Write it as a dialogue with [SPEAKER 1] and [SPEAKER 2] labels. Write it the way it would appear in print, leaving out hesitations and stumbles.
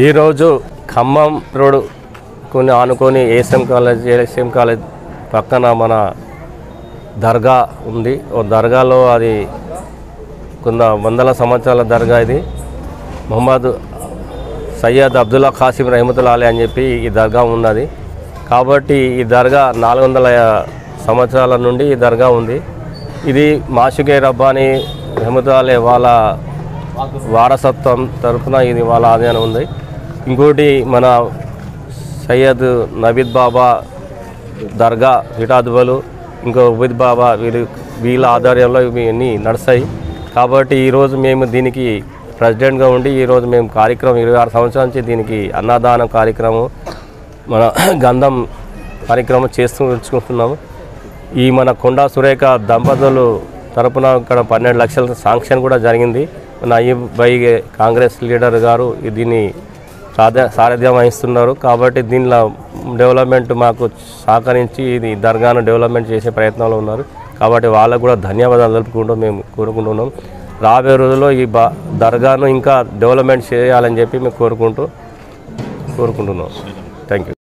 [SPEAKER 1] ఈరోజు ఖమ్మం రోడ్ కొన్ని ఆనుకొని ఏఎస్ఎం కాలేజ్ పక్కన మన దర్గా ఉంది. ఓ దర్గాలో అది కొన్ని వందల సంవత్సరాల దర్గా. ఇది మొహమ్మద్ సయ్యద్ అబ్దుల్లా ఖాసిం రహమతుల్లాహి అలైహి అని చెప్పి ఈ దర్గా ఉన్నది. కాబట్టి ఈ దర్గా 400 సంవత్సరాల నుండి ఈ దర్గా ఉంది. ఇది మాషుకే రబ్బానీ రహమతుల్లాహి అలైహి వాళ్ళ వారసత్వం తరఫున ఇది వాళ్ళ ఆధీనం ఉంది. ఇంకోటి మన సయ్యద్ నవీద్ బాబా దర్గా విటాదుబలు, ఇంకో ఉబైద్ బాబా వీళ్ళ ఆధ్వర్యంలో ఇవన్నీ నడుస్తాయి. కాబట్టి ఈరోజు మేము దీనికి ప్రెసిడెంట్గా ఉండి ఈరోజు మేము కార్యక్రమం 26 సంవత్సరాల నుంచి దీనికి అన్నదానం కార్యక్రమం, మన గంధం కార్యక్రమం ఉంచుకుంటున్నాము. ఈ మన కొండా సురేఖ దంపతులు తరపున ఇక్కడ 12 లక్షల శాంక్షన్ కూడా జరిగింది. మన అయ్యబ్ భాయ్ కాంగ్రెస్ లీడర్ గారు దీన్ని సారథ్యం వహిస్తున్నారు. కాబట్టి దీనిలో డెవలప్మెంట్ మాకు సహకరించి ఇది దర్గాను డెవలప్మెంట్ చేసే ప్రయత్నంలో ఉన్నారు. కాబట్టి వాళ్ళకు కూడా ధన్యవాదాలు తెలుపుకుంటూ మేము కోరుకుంటున్నాం. రాబోయే రోజుల్లో ఈ దర్గాను ఇంకా డెవలప్మెంట్ చేయాలని చెప్పి మేము కోరుకుంటున్నాం. Thank you.